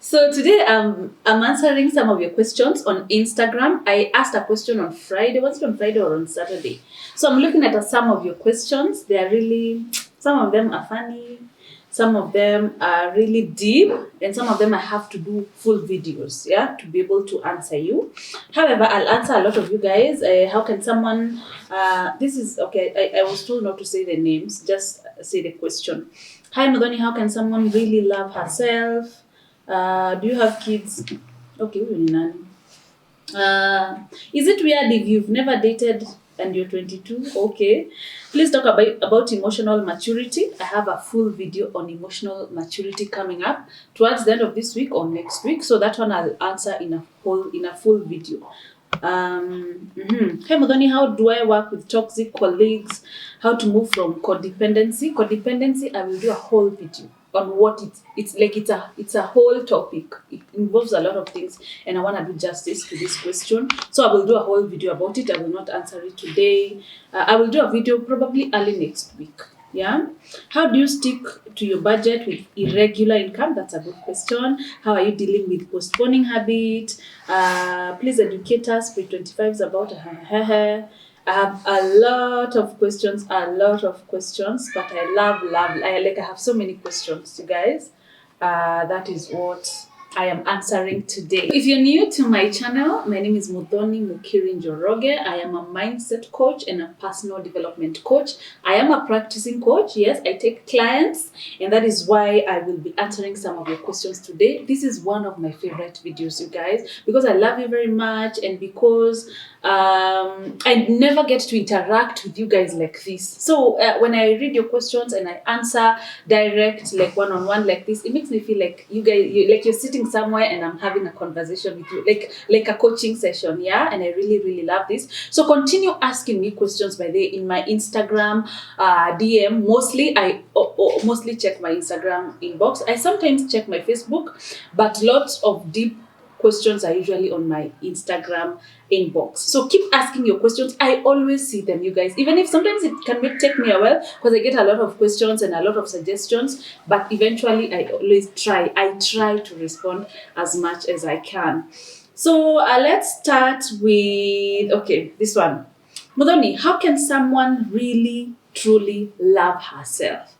So today I'm answering some of your questions on Instagram. I asked a question on Friday. Was it on Friday or on Saturday? So I'm looking at some of your questions. They are really, some of them are funny, some of them are really deep, and some of them I have to do full videos, yeah, to be able to answer you. However, I'll answer a lot of you guys. How can someone, this is, okay, I was told not to say the names, just say the question. Hi, Madoni, how can someone really love herself? Do you have kids? Okay, wewe ni nani? Is it weird if you've never dated and you're 22? Okay. Please talk about emotional maturity. I have a full video on emotional maturity coming up towards the end of this week or next week. So that one I'll answer in a full video. Hey Modoni, how do I work with toxic colleagues? How to move from codependency? Codependency, I will do a whole video on what it's like. It's a whole topic. It involves a lot of things, and I want to do justice to this question. So I will do a whole video about it. I will not answer it today. I will do a video probably early next week. Yeah. How do you stick to your budget with irregular income? That's a good question. How are you dealing with postponing habit? Please educate us pre-25s about I have a lot of questions, but I I have so many questions, you guys. That is what I am answering today. If you're new to my channel, my name is Muthoni Mukiri Njoroge. I am a mindset coach and a personal development coach. I am a practicing coach. Yes, I take clients, and that is why I will be answering some of your questions today. This is one of my favorite videos, you guys, because I love you very much, and because I never get to interact with you guys like this. So when I read your questions and I answer direct, like one-on-one like this, it makes me feel like you're sitting somewhere and I'm having a conversation with you, like a coaching session, yeah. And I really, really love this. So continue asking me questions by the way in my Instagram DM. Mostly I mostly check my Instagram inbox. I sometimes check my Facebook, but lots of deep questions are usually on my Instagram inbox. So keep asking your questions. I always see them, you guys. Even if sometimes it can take me a while because I get a lot of questions and a lot of suggestions, but eventually I always try. I try to respond as much as I can. So let's start with, okay, this one. Modoni, how can someone really, truly love herself?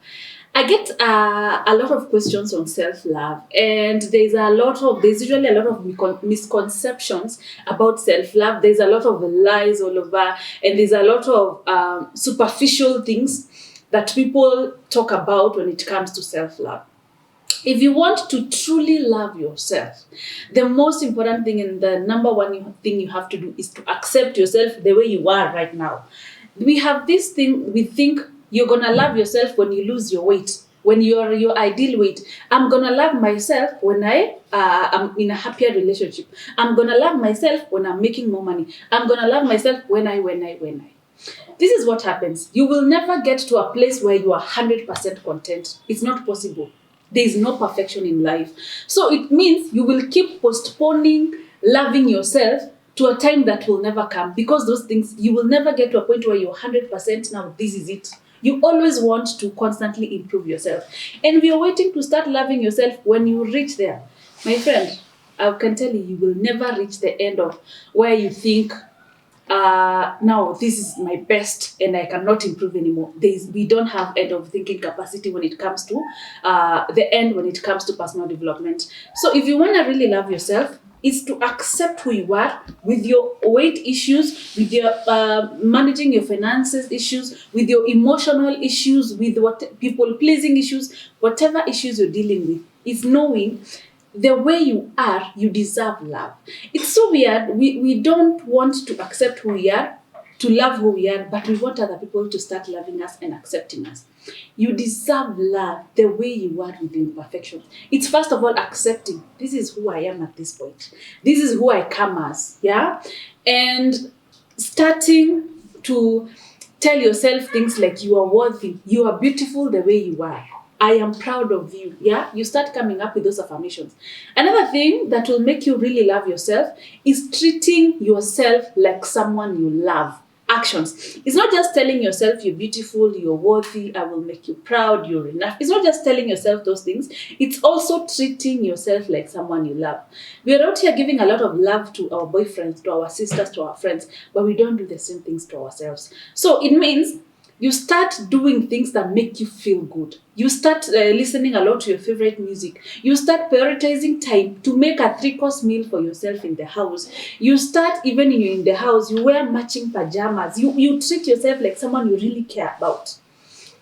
I get a lot of questions on self-love, and there's usually a lot of misconceptions about self-love. There's a lot of lies all over, and there's a lot of superficial things that people talk about when it comes to self-love. If you want to truly love yourself, the most important thing and the number one thing you have to do is to accept yourself the way you are right now. We have this thing, we think you're gonna love yourself when you lose your weight, when you're your ideal weight. I'm gonna love myself when I am in a happier relationship. I'm gonna love myself when I'm making more money. I'm gonna love myself when I. This is what happens. You will never get to a place where you are 100% content. It's not possible. There is no perfection in life. So it means you will keep postponing loving yourself to a time that will never come, because those things, you will never get to a point where you're 100% now, this is it. You always want to constantly improve yourself. And we are waiting to start loving yourself when you reach there. My friend, I can tell you, you will never reach the end of where you think, now this is my best and I cannot improve anymore. We don't have end of thinking capacity when it comes to the end, when it comes to personal development. So if you want to really love yourself, is to accept who you are, with your weight issues, with your managing your finances issues, with your emotional issues, with what people pleasing issues, whatever issues you're dealing with, is knowing the way you are, you deserve love. It's so weird. We don't want to accept who we are, to love who we are, but we want other people to start loving us and accepting us. You deserve love the way you are with imperfections. It's first of all accepting, this is who I am at this point. This is who I come as, yeah? And starting to tell yourself things like you are worthy, you are beautiful the way you are. I am proud of you, yeah? You start coming up with those affirmations. Another thing that will make you really love yourself is treating yourself like someone you love. actions. It's not just telling yourself you're beautiful, you're worthy, I will make you proud, you're enough. It's not just telling yourself those things. It's also treating yourself like someone you love. We are out here giving a lot of love to our boyfriends, to our sisters, to our friends, but we don't do the same things to ourselves. So it means you start doing things that make you feel good. You start listening a lot to your favorite music. You start prioritizing time to make a 3-course meal for yourself in the house. You start, even when you're in the house, you wear matching pajamas. You treat yourself like someone you really care about.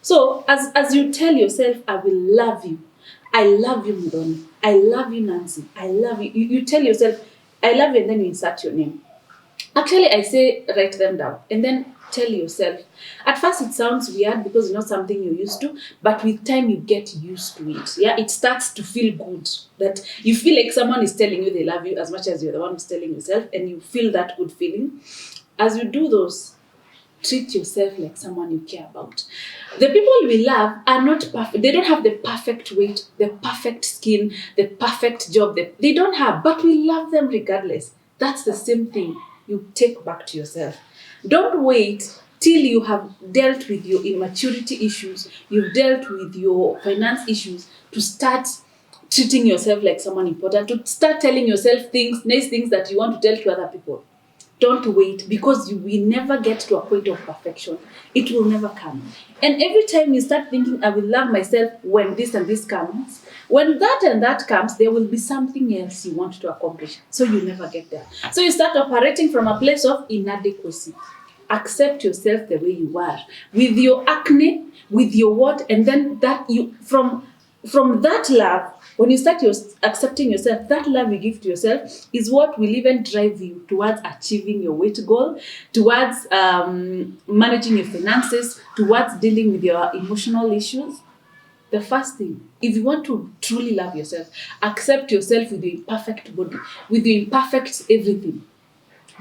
So as you tell yourself, I will love you. I love you, Mudoni. I love you, Nancy. I love you. You tell yourself, I love you, and then you insert your name. Actually, I say write them down and then tell yourself. At first, it sounds weird because it's not something you're used to, but with time, you get used to it. Yeah, it starts to feel good. That you feel like someone is telling you they love you as much as you're the one who's telling yourself, and you feel that good feeling. As you do those, treat yourself like someone you care about. The people we love are not perfect. They don't have the perfect weight, the perfect skin, the perfect job. They don't have, but we love them regardless. That's the same thing you take back to yourself. Don't wait till you have dealt with your immaturity issues, you've dealt with your finance issues, to start treating yourself like someone important, to start telling yourself nice things that you want to tell to other people. Don't wait, because you will never get to a point of perfection. It will never come. And every time you start thinking, I will love myself when this and this comes, when that and that comes, there will be something else you want to accomplish. So you never get there. So you start operating from a place of inadequacy. Accept yourself the way you are, with your acne, with your what, and then that you from that love. When you start accepting yourself, that love you give to yourself is what will even drive you towards achieving your weight goal, towards managing your finances, towards dealing with your emotional issues. The first thing, if you want to truly love yourself, accept yourself with your imperfect body, with your imperfect everything.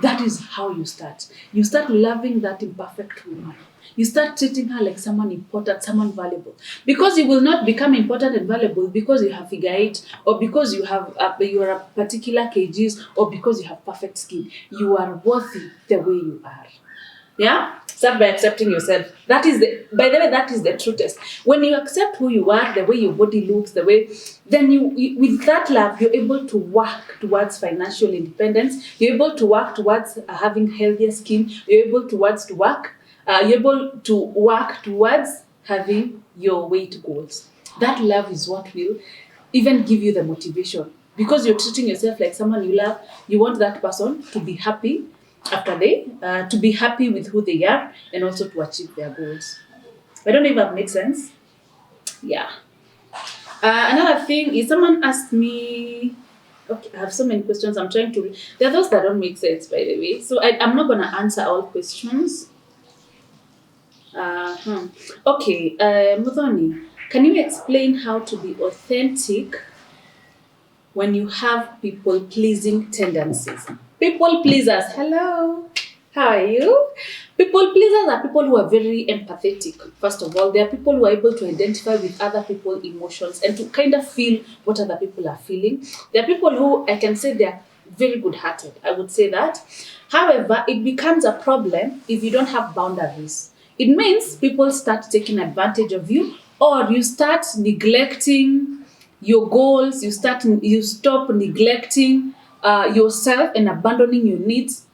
That is how you start. You start loving that imperfect woman. You start treating her like someone important, someone valuable. Because you will not become important and valuable because you have figure 8, or because you are a particular kgs, or because you have perfect skin. You are worthy the way you are. Yeah? Start by accepting yourself. By the way, that is the true test. When you accept who you are, the way your body looks, then you with that love, you're able to work towards financial independence. You're able to work towards having healthier skin. You're able to work towards having your weight goals. That love is what will even give you the motivation, because you're treating yourself like someone you love. You want that person to be happy to be happy with who they are, and also to achieve their goals. I don't know if that makes sense. Yeah. Another thing is, someone asked me, okay, I have so many questions. I'm trying to, there are those that don't make sense, by the way. So I'm not going to answer all questions. Okay, Mudhoni, can you explain how to be authentic when you have people-pleasing tendencies? People pleasers, hello, how are you? People pleasers are people who are very empathetic. First of all, they are people who are able to identify with other people's emotions and to kind of feel what other people are feeling. They are people who, I can say, they are very good-hearted. I would say that. However, it becomes a problem if you don't have boundaries. It means people start taking advantage of you, or you start neglecting your goals. You stop neglecting yourself and abandoning your needs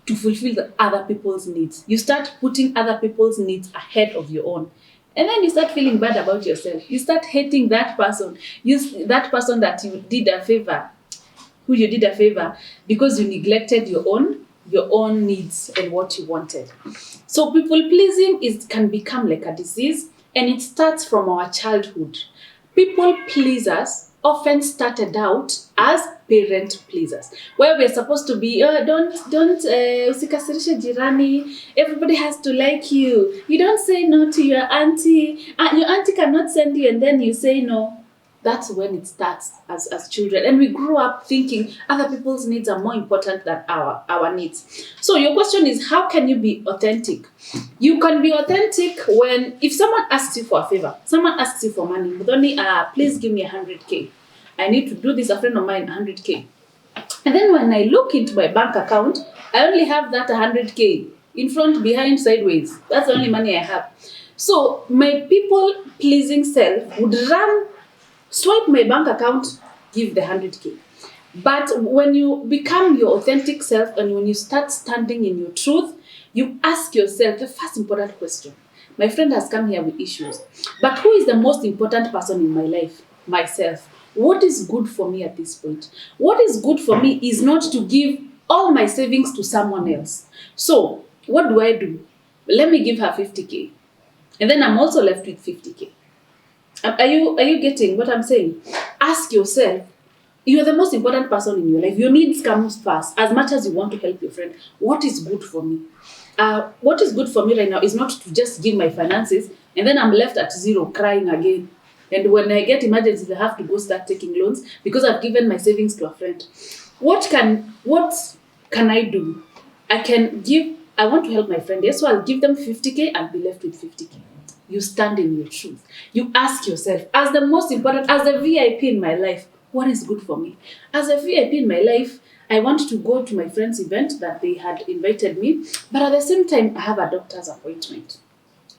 to fulfill the other people's needs. You start putting other people's needs ahead of your own. And then you start feeling bad about yourself. You start hating that person. That person that you did a favor, who you did a favor, because you neglected your own needs and what you wanted. So people pleasing can become like a disease, and it starts from our childhood. People pleasers often started out as parent pleasers, where we're supposed to be, don't usikasirishe jirani, everybody has to like you. You don't say no to your auntie. Your auntie cannot send you, and then you say no. That's when it starts as children. And we grew up thinking other people's needs are more important than our needs. So your question is, how can you be authentic? You can be authentic if someone asks you for a favor, someone asks you for money, Mudhoni, please give me 100K. I need to do this, a friend of mine, 100K. And then when I look into my bank account, I only have that 100K. in front, behind, sideways. That's the only money I have. So my people pleasing self would swipe my bank account, give the 100K. But when you become your authentic self and when you start standing in your truth, you ask yourself the first important question. My friend has come here with issues, but who is the most important person in my life? Myself. What is good for me at this point? What is good for me is not to give all my savings to someone else. So, what do? Let me give her 50K. And then I'm also left with 50K. Are you getting what I'm saying? Ask yourself, you're the most important person in your life. Your needs comes first. As much as you want to help your friend, what is good for me? What is good for me right now is not to just give my finances and then I'm left at zero crying again. And when I get emergencies, I have to go start taking loans because I've given my savings to a friend. What can I do? I want to help my friend, yes, so I'll give them 50K, I'll be left with 50K. You stand in your truth. You ask yourself, as the most important, as the VIP in my life, what is good for me? As a VIP in my life, I want to go to my friend's event that they had invited me, but at the same time, I have a doctor's appointment.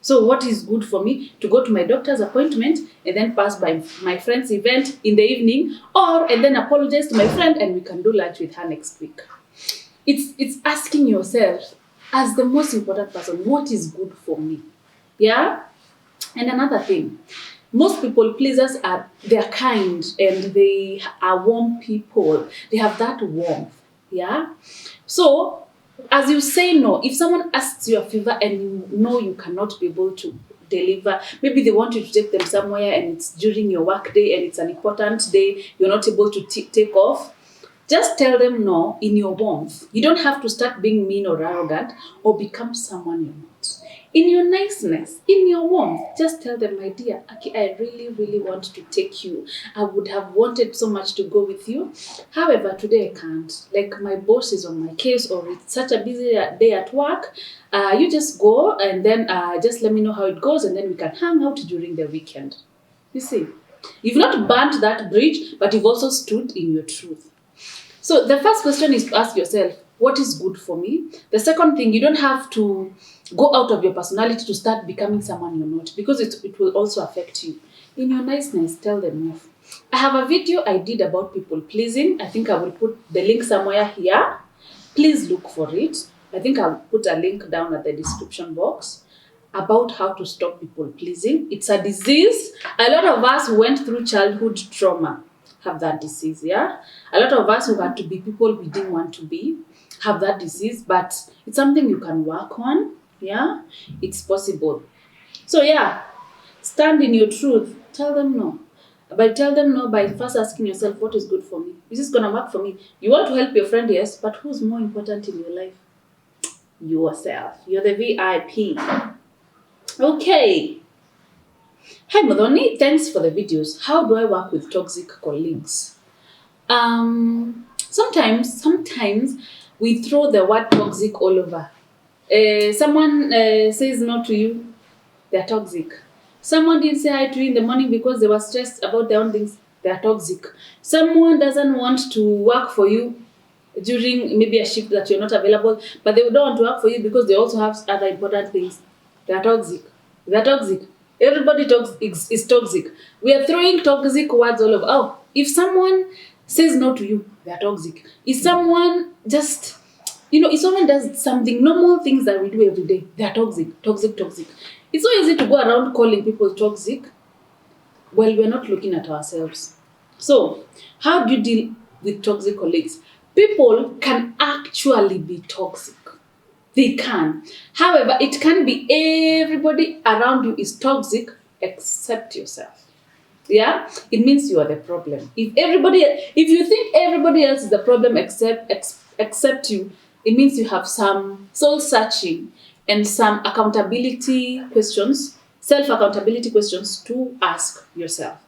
So what is good for me? To go to my doctor's appointment and then pass by my friend's event in the evening, and then apologize to my friend and we can do lunch with her next week. It's asking yourself, as the most important person, what is good for me? Yeah? And another thing, most people pleasers they're kind and they are warm people. They have that warmth. Yeah? So as you say no, if someone asks you a favor and you know you cannot be able to deliver, maybe they want you to take them somewhere and it's during your work day and it's an important day, you're not able to take off, just tell them no in your warmth. You don't have to start being mean or arrogant or become someone you're not. In your niceness, in your warmth, just tell them, my dear, Aki, I really, really want to take you. I would have wanted so much to go with you. However, today I can't. Like my boss is on my case or it's such a busy day at work. You just go and then just let me know how it goes and then we can hang out during the weekend. You see, you've not burnt that bridge, but you've also stood in your truth. So the first question is to ask yourself, what is good for me? The second thing, you don't have to go out of your personality to start becoming someone you're not because it will also affect you. In your niceness, tell them off. I have a video I did about people pleasing. I think I will put the link somewhere here. Please look for it. I think I'll put a link down at the description box about how to stop people pleasing. It's a disease. A lot of us went through childhood trauma, have that disease, yeah? A lot of us who had to be people we didn't want to be have that disease, but it's something you can work on, yeah? It's possible. So yeah, stand in your truth. Tell them no. Tell them no by first asking yourself, what is good for me? Is this going to work for me? You want to help your friend, yes, but who's more important in your life? Yourself. You're the VIP. Okay. Hi Modoni, thanks for the videos. How do I work with toxic colleagues? Sometimes we throw the word toxic all over. Someone says no to you, they're toxic. Someone didn't say hi to you in the morning because they were stressed about their own things, they're toxic. Someone doesn't want to work for you during maybe a shift that you're not available, but they don't want to work for you because they also have other important things. They're toxic. They're toxic. Everybody is toxic. We are throwing toxic words all over. Oh, if someone says no to you, they're toxic. If someone just, if someone does something, normal things that we do every day, they're toxic, toxic, toxic. It's so easy to go around calling people toxic while we're not looking at ourselves. So, how do you deal with toxic colleagues? People can actually be toxic. They can. However, it can be everybody around you is toxic except yourself. Yeah? It means you are the problem. If you think everybody else is the problem except you, it means you have some soul searching and some accountability questions, self-accountability questions to ask yourself.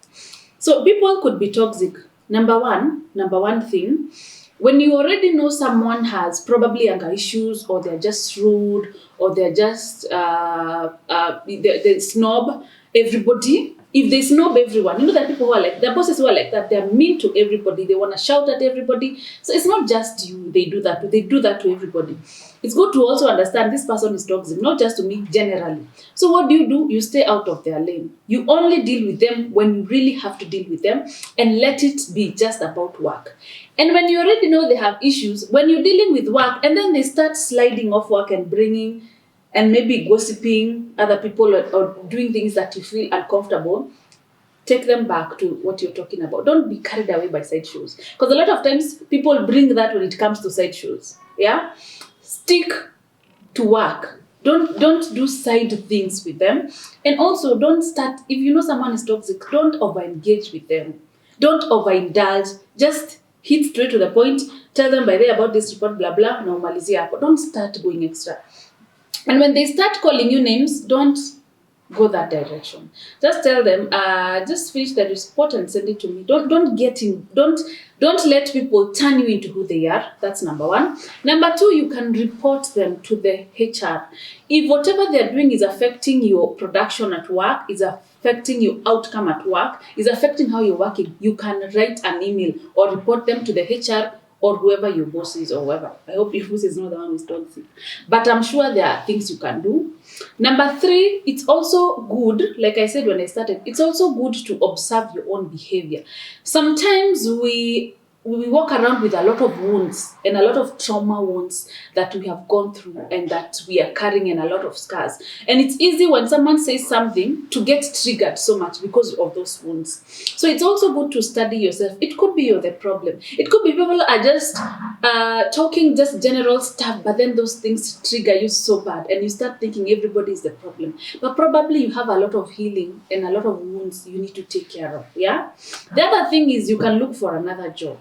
So people could be toxic. Number one thing, when you already know someone has probably anger issues or they're just rude or they're just they snob everybody, if they snob everyone, there are people who are like, there are bosses who are like that. They're mean to everybody. They want to shout at everybody. So it's not just you. They do that. They do that to everybody. It's good to also understand this person is toxic, not just to me generally. So what do? You stay out of their lane. You only deal with them when you really have to deal with them, and let it be just about work. And when you already know they have issues, when you're dealing with work and then they start sliding off work and bringing and maybe gossiping other people or doing things that you feel uncomfortable, take them back to what you're talking about. Don't be carried away by side shows. Because a lot of times people bring that when it comes to side shows. Yeah? Stick to work. Don't do side things with them. And also don't start, if you know someone is toxic, don't over-engage with them. Don't overindulge. Just hit straight to the point. Tell them by the way about this report, blah, blah, normalizia. But don't start going extra. And when they start calling you names, don't go that direction. Just tell them, just finish the report and send it to me. Don't get in. Don't let people turn you into who they are. That's number one. Number two, you can report them to the HR. If whatever they're doing is affecting your production at work, is affecting your outcome at work, is affecting how you're working, you can write an email or report them to the HR or whoever your boss is or whoever. I hope your boss is not the one who's toxic. But I'm sure there are things you can do. Number three, it's also good, like I said when I started, it's also good to observe your own behavior. Sometimes we walk around with a lot of wounds and a lot of trauma wounds that we have gone through and that we are carrying and a lot of scars. And it's easy when someone says something to get triggered so much because of those wounds. So it's also good to study yourself. It could be you're the problem. It could be people are just talking just general stuff, but then those things trigger you so bad and you start thinking everybody is the problem. But probably you have a lot of healing and a lot of wounds you need to take care of. Yeah. The other thing is you can look for another job.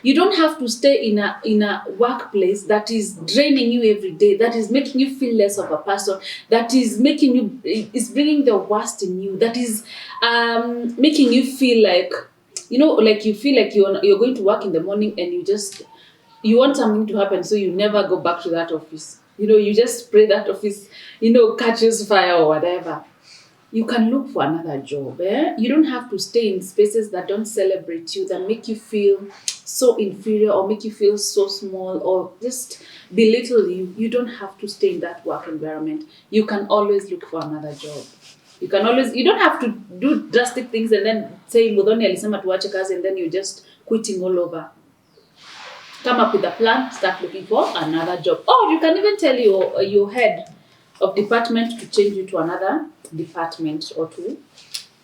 You don't have to stay in a workplace that is draining you every day, that is making you feel less of a person, that is bringing the worst in you, that is making you feel like, like you feel like you're going to work in the morning and you want something to happen, so you never go back to that office. You just pray that office, catches fire or whatever. You can look for another job. You don't have to stay in spaces that don't celebrate you, that make you feel so inferior or make you feel so small or just belittle you. You don't have to stay in that work environment. You can always look for another job. You don't have to do drastic things and then say, Mudhoni alisema tuache kazi, and then you're just quitting all over. Come up with a plan, start looking for another job. Or you can even tell your head of department to change you to another department or to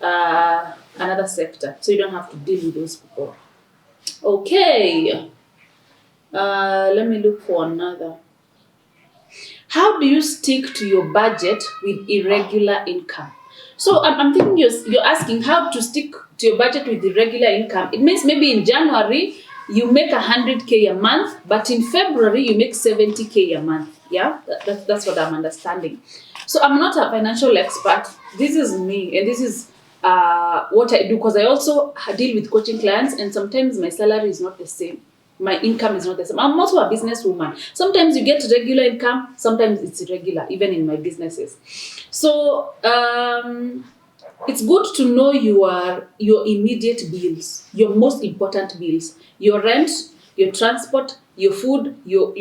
another sector, so you don't have to deal with those people. Okay, let me look for another. How do you stick to your budget with irregular income? So I'm thinking you're asking how to stick to your budget with irregular income. It means maybe in January you make 100K a month, but in February you make 70K a month. Yeah, that's what I'm understanding. So I'm not a financial expert. This is me, and this is what I do, because I also deal with coaching clients, and sometimes my salary is not the same. My income is not the same. I'm also a businesswoman. Sometimes you get regular income, sometimes it's irregular, even in my businesses. So it's good to know your immediate bills, your most important bills, your rent, your transport, your food, your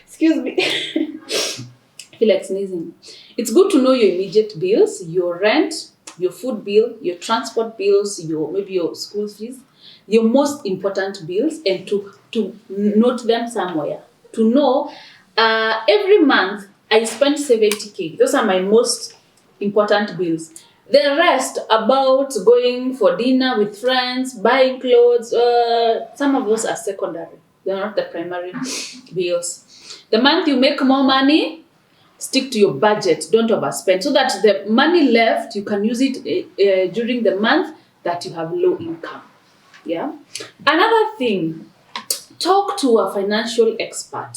excuse me. I feel like sneezing. It's good to know your immediate bills, your rent, your food bill, your transport bills, maybe your school fees, your most important bills, and to note them somewhere. To know every month I spend 70K. Those are my most important bills. The rest about going for dinner with friends, buying clothes, some of those are secondary. They're not the primary bills. The month you make more money, stick to your budget. Don't overspend, so that the money left, you can use it during the month that you have low income. Yeah. Another thing, talk to a financial expert,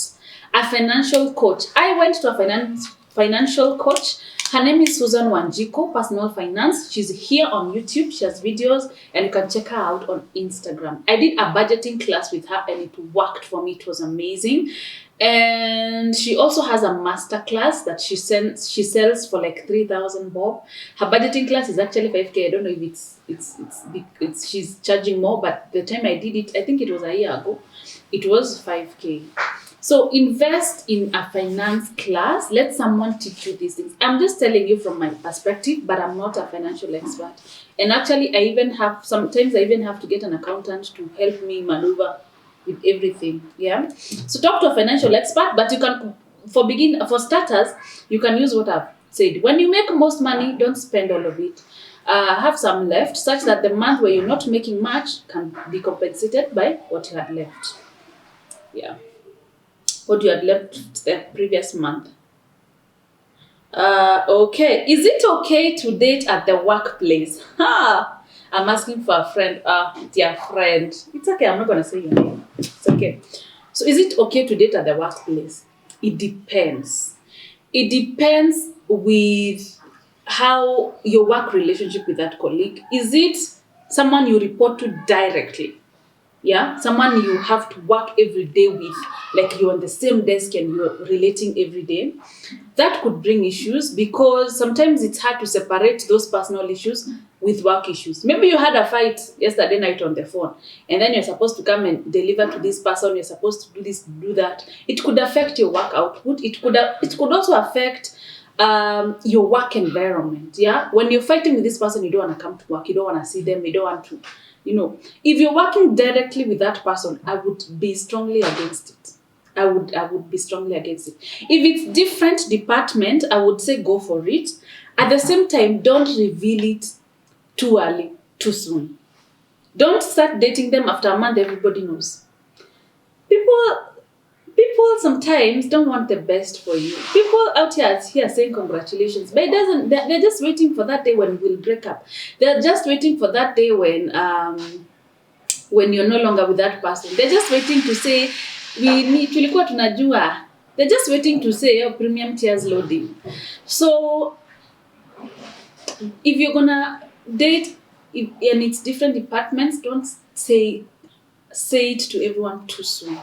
a financial coach. I went to a financial coach. Her name is Susan Wanjiko, Personal Finance. She's here on YouTube. She has videos, and you can check her out on Instagram. I did a budgeting class with her, and it worked for me. It was amazing. And she also has a master class that she sells for like 3,000 bob. Her budgeting class is actually 5k. I don't know if it's she's charging more, but the time I did it, I think it was a year ago, it was 5k. So invest in a finance class. Let someone teach you these things. I'm just telling you from my perspective, but I'm not a financial expert. And actually, sometimes I even have to get an accountant to help me maneuver with everything. Yeah. So talk to a financial expert, but you can, for starters, you can use what I've said. When you make most money, don't spend all of it. Have some left, such that the month where you're not making much can be compensated by what you had left. Yeah. What you had left the previous month. Okay. Is it okay to date at the workplace? I'm asking for a friend. Dear friend. It's okay. I'm not going to say your name. It's okay. So, is it okay to date at the workplace? It depends. It depends with how your work relationship with that colleague. Is it someone you report to directly? Yeah, someone you have to work every day with, like you're on the same desk and you're relating every day. That could bring issues because sometimes it's hard to separate those personal issues with work issues. Maybe you had a fight yesterday night on the phone, and then you're supposed to come and deliver to this person, you're supposed to do this, do that. It could affect your work output. It could also affect your work environment. Yeah, when you're fighting with this person, you don't want to come to work, you don't want to see them, you don't want to, if you're working directly with that person, I would be strongly against it. I would be strongly against it. If it's different department, I would say go for it. At the same time, don't reveal it too early, too soon. Don't start dating them after a month. Everybody knows. People sometimes don't want the best for you. People out here saying congratulations, but it doesn't. They're just waiting for that day when we'll break up. They're just waiting for that day when you're no longer with that person. They're just waiting to say tulikuwa tunajua. They're just waiting to say premium tiers loading. So if you're gonna date and it's different departments, don't say it to everyone too soon.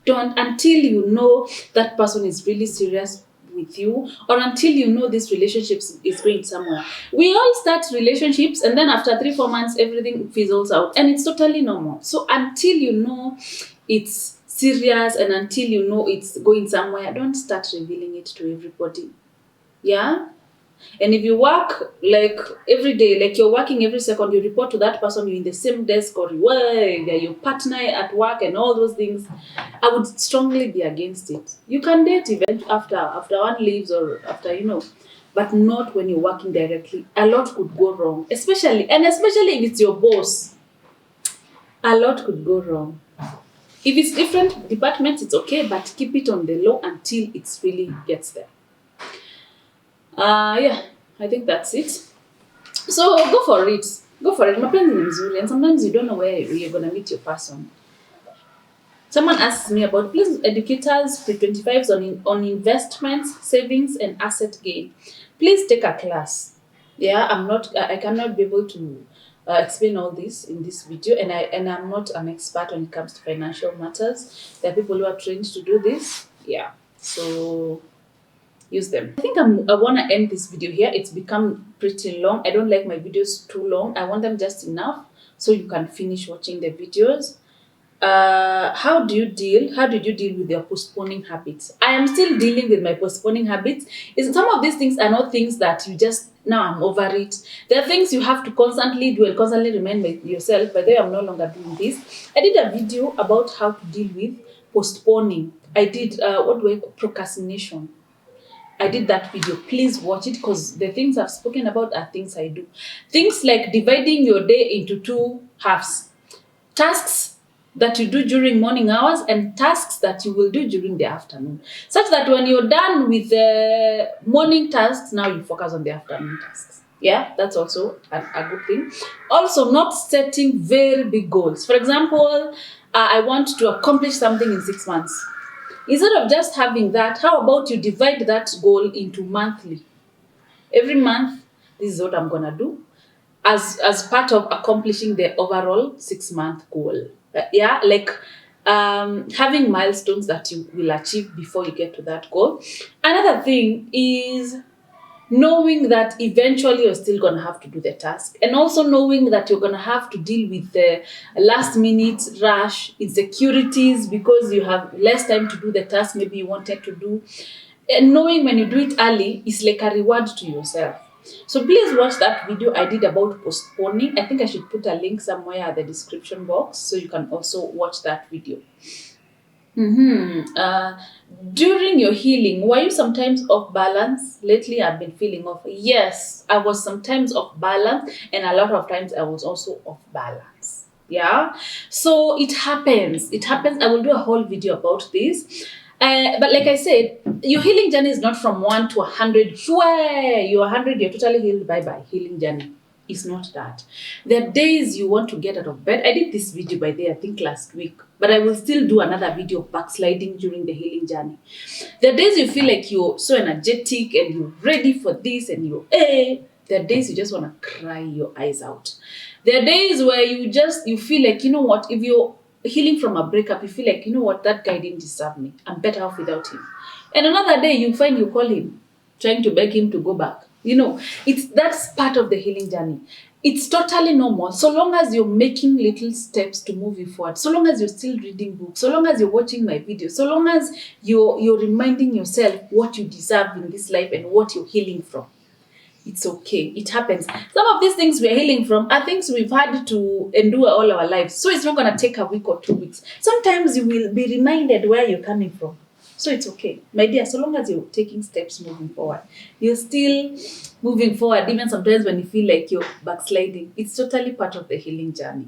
Don't, until you know that person is really serious with you, or until you know this relationship is going somewhere. We all start relationships and then after 3-4 months everything fizzles out, and it's totally normal. So until you know it's serious and until you know it's going somewhere, don't start revealing it to everybody. Yeah. And if you work like every day, like you're working every second, you report to that person, you're in the same desk, or they're your partner at work and all those things, I would strongly be against it. You can date even after one leaves or after, but not when you're working directly. A lot could go wrong, especially if it's your boss. A lot could go wrong. If it's different departments, it's okay, but keep it on the low until it really gets there. Yeah, I think that's it. So go for it. Mapenzi ni mzuri, and sometimes you don't know where you're gonna meet your person. Someone asks me about, please educate us pre-25s on investments, savings, and asset gain. Please take a class. Yeah, I cannot be able to explain all this in this video, and I'm not an expert when it comes to financial matters. There are people who are trained to do this. Yeah, so use them. I think I want to end this video here. It's become pretty long. I don't like my videos too long. I want them just enough so you can finish watching the videos. How did you deal with your postponing habits? I am still dealing with my postponing habits. Some of these things are not things that you just, now I'm over it. There are things you have to constantly do and constantly remind yourself, by the way, I'm no longer doing this. I did a video about how to deal with postponing. I did procrastination. I did that video. Please watch it, because the things I've spoken about are things I do. Things like dividing your day into 2 halves. Tasks that you do during morning hours and tasks that you will do during the afternoon. Such that when you're done with the morning tasks, now you focus on the afternoon tasks. Yeah, that's also a good thing. Also, not setting very big goals. For example, I want to accomplish something in 6 months. Instead of just having that, how about you divide that goal into monthly? Every month, this is what I'm going to do as part of accomplishing the overall 6-month goal. Yeah, like having milestones that you will achieve before you get to that goal. Another thing is knowing that eventually you're still going to have to do the task, and also knowing that you're going to have to deal with the last minute rush, insecurities because you have less time to do the task maybe you wanted to do. And knowing when you do it early is like a reward to yourself. So please watch that video I did about postponing. I think I should put a link somewhere at the description box so you can also watch that video. During your healing, were you sometimes off balance? Lately, I've been feeling off. Yes, I was sometimes off balance, and a lot of times I was also off balance. Yeah, so it happens. It happens. I will do a whole video about this. But like I said, your healing journey is not from 1 to 100. Sure, you're 100, you're totally healed. Bye bye. Healing journey. It's not that. There are days you want to get out of bed. I did this video by the I think last week, but I will still do another video of backsliding during the healing journey. There are days you feel like you're so energetic and you're ready for this and there are days you just want to cry your eyes out. There are days where you feel like, you know what, if you're healing from a breakup, you feel like, you know what, that guy didn't deserve me. I'm better off without him. And another day you find you call him, trying to beg him to go back. That's part of the healing journey. It's totally normal so long as you're making little steps to move you forward, so long as you're still reading books, so long as you're watching my videos, so long as you're reminding yourself what you deserve in this life and what you're healing from. It's okay. It happens. Some of these things we're healing from are things we've had to endure all our lives. So it's not going to take a week or 2 weeks. Sometimes you will be reminded where you're coming from. So it's okay. My dear, so long as you're taking steps moving forward, you're still moving forward, even sometimes when you feel like you're backsliding. It's totally part of the healing journey.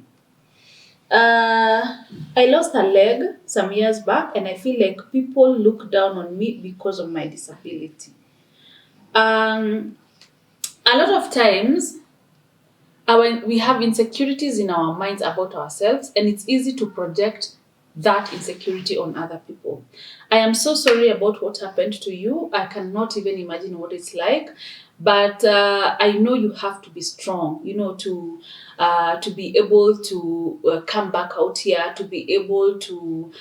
I lost a leg some years back, and I feel like people look down on me because of my disability. A lot of times, we have insecurities in our minds about ourselves, and it's easy to project that insecurity on other people. I am so sorry about what happened to you. I cannot even imagine what it's like, but I know you have to be strong, to be able to come back out here, to be able to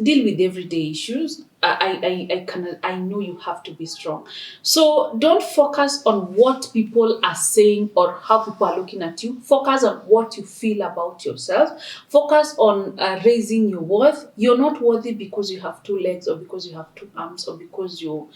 deal with everyday issues. I know you have to be strong. So don't focus on what people are saying or how people are looking at you. Focus on what you feel about yourself. Focus on raising your worth. You're not worthy because you have 2 legs or because you have 2 arms or because you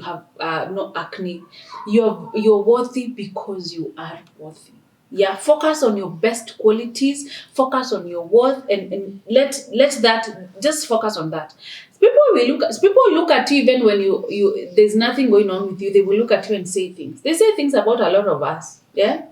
have no acne. You're worthy because you are worthy. Yeah, focus on your best qualities, focus on your worth, and let that, just focus on that. People look at you even when you there's nothing going on with you. They will look at you and say things. They say things about a lot of us, yeah.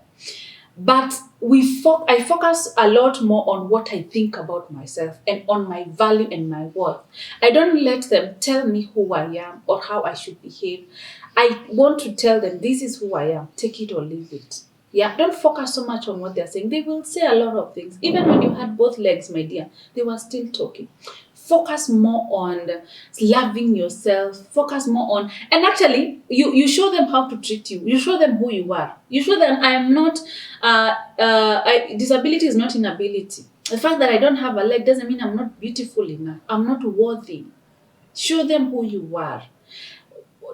But I focus a lot more on what I think about myself and on my value and my worth. I don't let them tell me who I am or how I should behave. I want to tell them, this is who I am. Take it or leave it. Yeah, don't focus so much on what they're saying. They will say a lot of things. Even when you had both legs, my dear, they were still talking. Focus more on loving yourself. Focus more on, and actually, you show them how to treat you. You show them who you are. You show them I am not, disability is not inability. The fact that I don't have a leg doesn't mean I'm not beautiful enough. I'm not worthy. Show them who you are.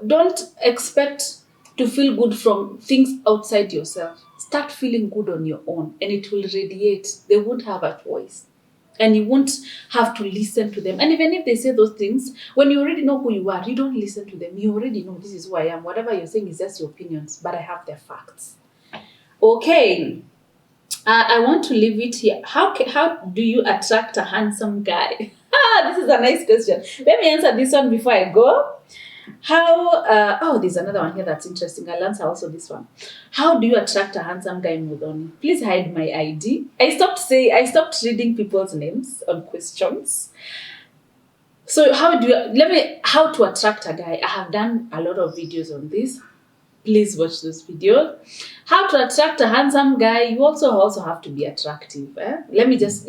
Don't expect to feel good from things outside yourself. Start feeling good on your own, and it will radiate. They won't have a choice. And you won't have to listen to them. And even if they say those things, when you already know who you are, you don't listen to them. You already know this is who I am. Whatever you're saying is just your opinions, but I have the facts. Okay. I want to leave it here. How do you attract a handsome guy? This is a nice question. Let me answer this one before I go. There's another one here that's interesting. I'll answer also this one. How do you attract a handsome guy, Mudhoni? Please hide my ID. I stopped reading people's names on questions. So how to attract a guy? I have done a lot of videos on this. Please watch those videos. How to attract a handsome guy? You also have to be attractive. Let's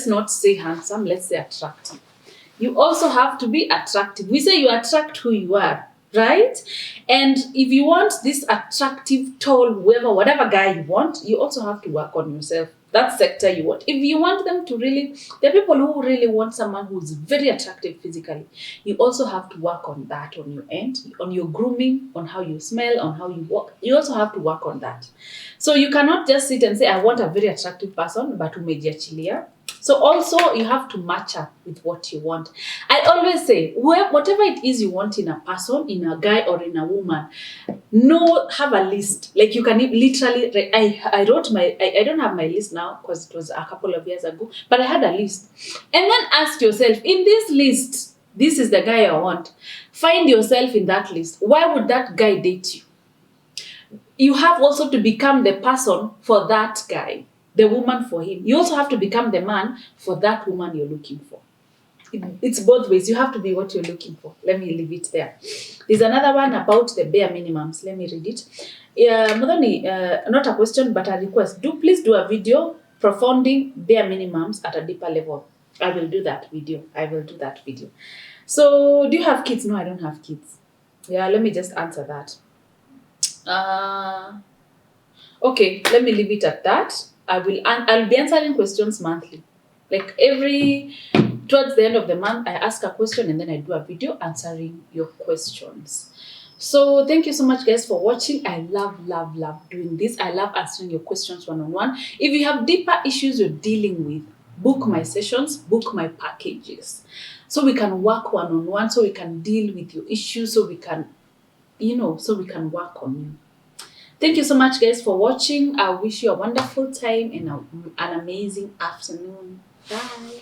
not say handsome. Let's say attractive. You also have to be attractive. We say you attract who you are, right? And if you want this attractive, tall, whatever guy you want, you also have to work on yourself. that sector you want. If you want them to really, there are people who really want someone who's very attractive physically. You also have to work on that on your end, on your grooming, on how you smell, on how you walk. You also have to work on that. So you cannot just sit and say, I want a very attractive person, but umejiachilia. So also you have to match up with what you want. I always say, whatever it is you want in a person, in a guy or in a woman, have a list. Like you can literally, I wrote I don't have my list now because it was a couple of years ago, but I had a list. And then ask yourself, in this list, this is the guy I want. Find yourself in that list. Why would that guy date you? You have also to become the person for that guy, the woman for him. You also have to become the man for that woman you're looking for. It's both ways. You have to be what you're looking for. Let me leave it there. There's another one about the bare minimums. Let me read it. Modani, not a question, but a request. Please do a video profounding bare minimums at a deeper level. I will do that video. So, do you have kids? No, I don't have kids. Yeah, let me just answer that. Okay, let me leave it at that. I'll be answering questions monthly. Like towards the end of the month, I ask a question and then I do a video answering your questions. So thank you so much, guys, for watching. I love doing this. I love answering your questions one-on-one. If you have deeper issues you're dealing with, book my sessions, book my packages. So we can work one-on-one, so we can deal with your issues, so we can work on you. Thank you so much, guys, for watching. I wish you a wonderful time and an amazing afternoon. Bye.